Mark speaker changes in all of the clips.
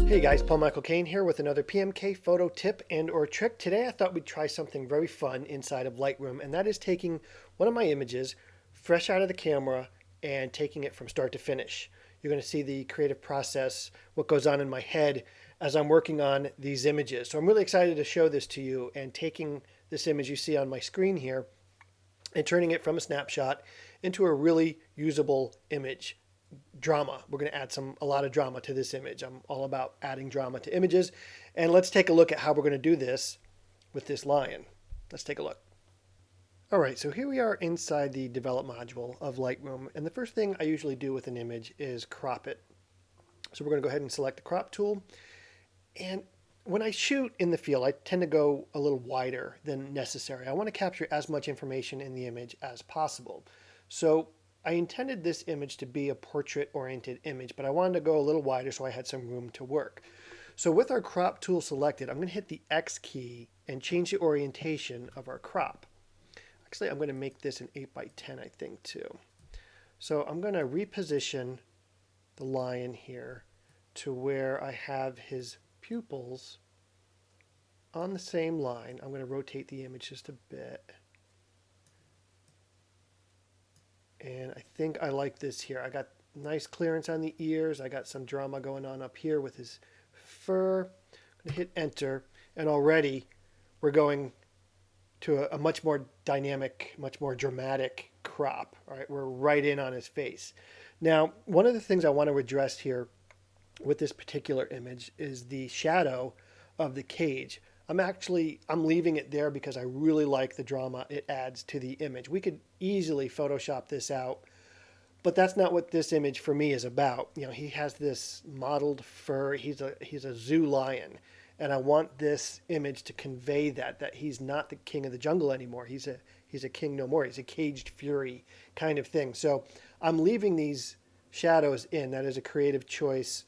Speaker 1: Hey guys, Paul Michael Kane here with another PMK photo tip and or trick. Today I thought we'd try something very fun inside of Lightroom, and that is taking one of my images fresh out of the camera and taking it from start to finish. You're going to see the creative process, what goes on in my head as I'm working on these images. So I'm really excited to show this to you, and taking this image you see on my screen here and turning it from a snapshot into a really usable image. Drama. We're going to add a lot of drama to this image. I'm all about adding drama to images. And let's take a look at how we're going to do this with this lion. Let's take a look. All right, so here we are inside the develop module of Lightroom. And the first thing I usually do with an image is crop it. So we're going to go ahead and select the crop tool. And when I shoot in the field, I tend to go a little wider than necessary. I want to capture as much information in the image as possible. So I intended this image to be a portrait-oriented image, but I wanted to go a little wider so I had some room to work. So with our crop tool selected, I'm going to hit the X key and change the orientation of our crop. Actually, I'm going to make this an 8 by 10, I think, too. So I'm going to reposition the lion here to where I have his pupils on the same line. I'm going to rotate the image just a bit. And I think I like this here. I got nice clearance on the ears. I got some drama going on up here with his fur. I'm going to hit enter, and already we're going to a much more dynamic, much more dramatic crop. All right, we're right in on his face. Now, one of the things I want to address here with this particular image is the shadow of the cage. I'm leaving it there because I really like the drama it adds to the image. We could easily Photoshop this out, but that's not what this image for me is about. You know, he has this modeled fur. He's a zoo lion, and I want this image to convey that he's not the king of the jungle anymore. He's a king no more. He's a caged fury kind of thing. So I'm leaving these shadows in. That is a creative choice,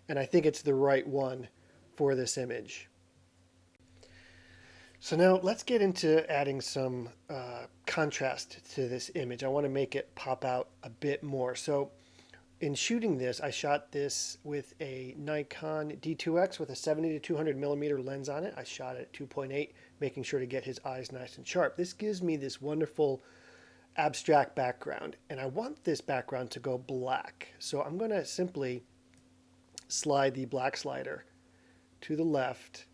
Speaker 1: and I think it's the right one for this image. So now let's get into adding some contrast to this image. I want to make it pop out a bit more. So in shooting this, I shot this with a Nikon D2X with a 70 to 200 millimeter lens on it. I shot it at 2.8, making sure to get his eyes nice and sharp. This gives me this wonderful abstract background, and I want this background to go black. So I'm going to simply slide the black slider to the left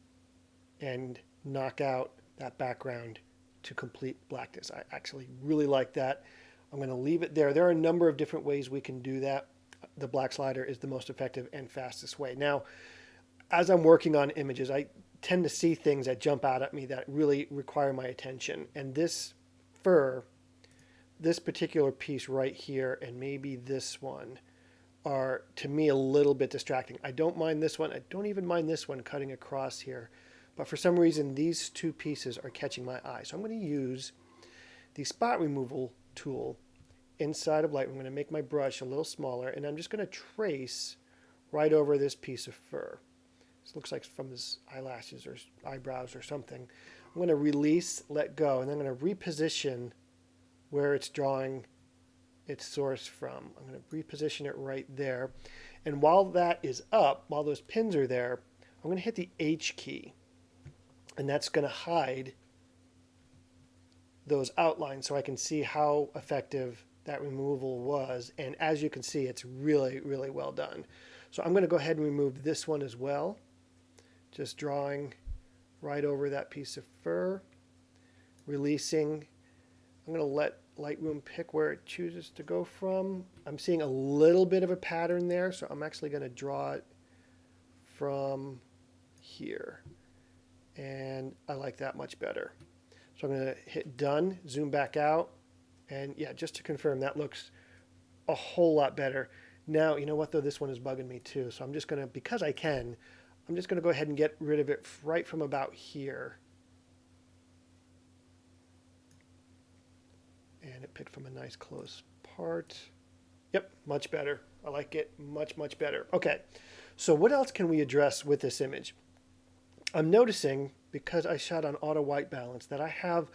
Speaker 1: and knock out that background to complete blackness. I actually really like that. I'm going to leave it there. There are a number of different ways we can do that. The black slider is the most effective and fastest way. Now, as I'm working on images, I tend to see things that jump out at me that really require my attention. And this fur, this particular piece right here, and maybe this one, are to me a little bit distracting. I don't mind this one. I don't even mind this one cutting across here. But for some reason, these two pieces are catching my eye. So I'm going to use the spot removal tool inside of Lightroom. I'm going to make my brush a little smaller, and I'm just going to trace right over this piece of fur. This looks like from his eyelashes or eyebrows or something. I'm going to release, let go, and then I'm going to reposition where it's drawing its source from. I'm going to reposition it right there. And while that is up, while those pins are there, I'm going to hit the H key. And that's going to hide those outlines so I can see how effective that removal was. And as you can see, it's really, really well done. So I'm going to go ahead and remove this one as well. Just drawing right over that piece of fur. Releasing. I'm going to let Lightroom pick where it chooses to go from. I'm seeing a little bit of a pattern there, so I'm actually going to draw it from here. And I like that much better. So I'm going to hit done, zoom back out, and yeah, just to confirm, that looks a whole lot better. Now, you know what though, this one is bugging me too, so I'm just going to, because I can, I'm just going to go ahead and get rid of it right from about here. And it picked from a nice close part. Yep, much better. I like it much, much better. Okay, so what else can we address with this image? I'm noticing, because I shot on auto white balance, that I have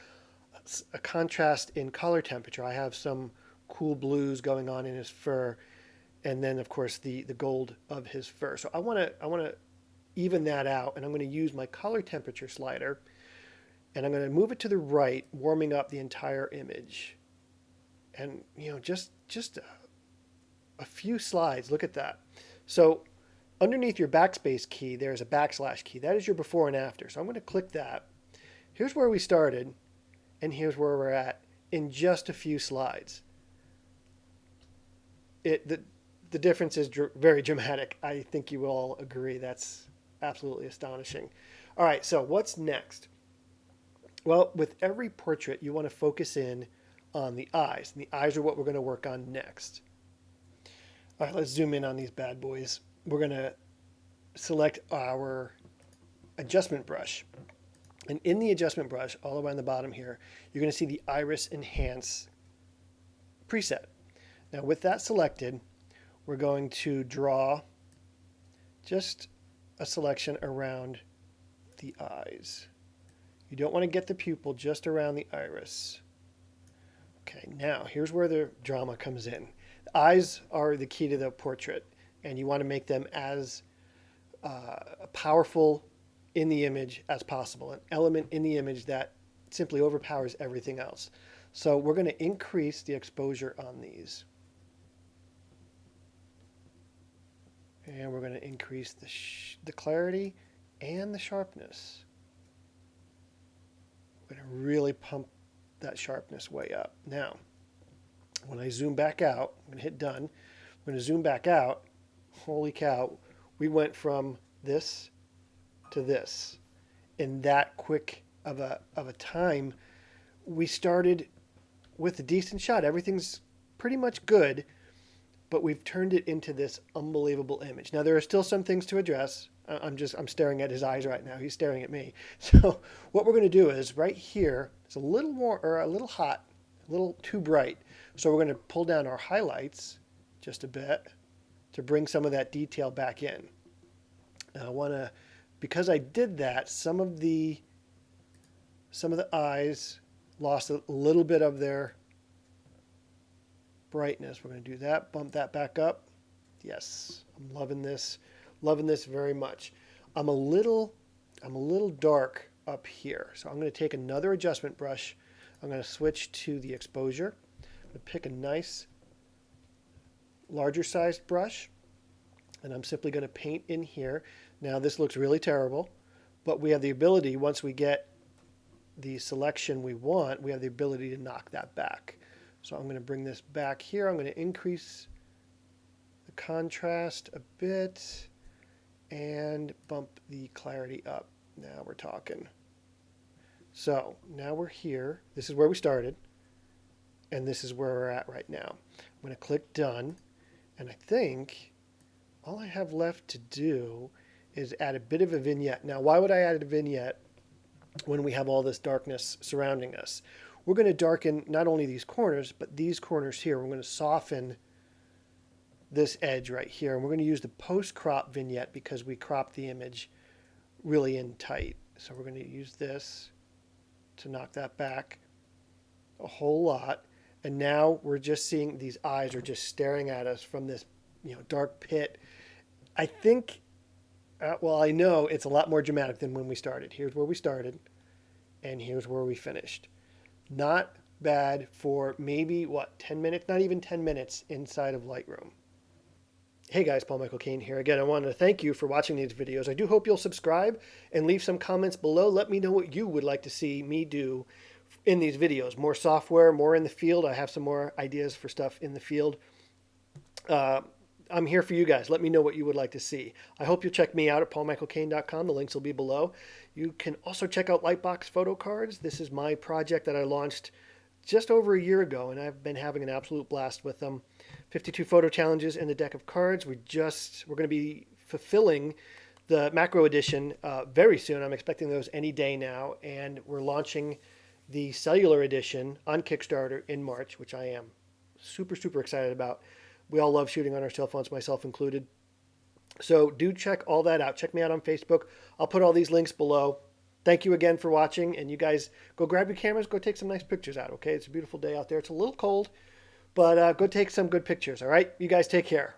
Speaker 1: a contrast in color temperature. I have some cool blues going on in his fur, and then of course the gold of his fur. So I want to even that out, and I'm going to use my color temperature slider, and I'm going to move it to the right, warming up the entire image. And just a few slides. Look at that. So underneath your backspace key, there's a backslash key. That is your before and after. So I'm going to click that. Here's where we started, and here's where we're at in just a few slides. The difference is very dramatic. I think you will all agree. That's absolutely astonishing. All right, so what's next? Well, with every portrait, you want to focus in on the eyes. And the eyes are what we're going to work on next. All right, let's zoom in on these bad boys. We're going to select our adjustment brush. And in the adjustment brush, all around the bottom here, you're going to see the Iris Enhance preset. Now with that selected, we're going to draw just a selection around the eyes. You don't want to get the pupil, just around the iris. Okay, now here's where the drama comes in. The eyes are the key to the portrait, and you want to make them as powerful in the image as possible, an element in the image that simply overpowers everything else. So we're going to increase the exposure on these. And we're going to increase the clarity and the sharpness. We're going to really pump that sharpness way up. Now, when I zoom back out, I'm going to hit done. I'm going to zoom back out. Holy cow, we went from this to this in that quick of a time. We started with a decent shot. Everything's pretty much good, but we've turned it into this unbelievable image. Now, there are still some things to address. I'm staring at his eyes right now. He's staring at me. So what we're going to do is right here, it's a little more, or a little hot, a little too bright. So we're going to pull down our highlights just a bit to bring some of that detail back in. Now I want to, because I did that, some of the eyes lost a little bit of their brightness. We're going to do that, bump that back up. Yes, I'm loving this very much. I'm a little dark up here, so I'm going to take another adjustment brush. I'm going to switch to the exposure. I'm going to pick a nice larger sized brush, and I'm simply going to paint in here. Now this looks really terrible, but we have the ability, once we get the selection we want, we have the ability to knock that back. So I'm going to bring this back here. I'm going to increase the contrast a bit and bump the clarity up. Now we're talking. So now we're here. This is where we started, and this is where we're at right now. I'm going to click done, and I think all I have left to do is add a bit of a vignette. Now, why would I add a vignette when we have all this darkness surrounding us? We're going to darken not only these corners, but these corners here. We're going to soften this edge right here, and we're going to use the post-crop vignette because we cropped the image really in tight. So we're going to use this to knock that back a whole lot. And now we're just seeing these eyes are just staring at us from this, dark pit. I think, well, I know it's a lot more dramatic than when we started. Here's where we started, and here's where we finished. Not bad for maybe, 10 minutes? Not even 10 minutes inside of Lightroom. Hey guys, Paul Michael Kane here. Again, I wanted to thank you for watching these videos. I do hope you'll subscribe and leave some comments below. Let me know what you would like to see me do in these videos. More software, more in the field. I have some more ideas for stuff in the field. I'm here for you guys. Let me know what you would like to see. I hope you'll check me out at paulmichaelkane.com. The links will be below. You can also check out Lightbox photo cards. This is my project that I launched just over a year ago, and I've been having an absolute blast with them. 52 photo challenges in the deck of cards. We're going to be fulfilling the macro edition very soon. I'm expecting those any day now, and we're launching the cellular edition on Kickstarter in March, which I am super, super excited about. We all love shooting on our cell phones, myself included. So do check all that out. Check me out on Facebook. I'll put all these links below. Thank you again for watching, and you guys go grab your cameras, go take some nice pictures out, okay? It's a beautiful day out there. It's a little cold, but go take some good pictures, all right? You guys take care.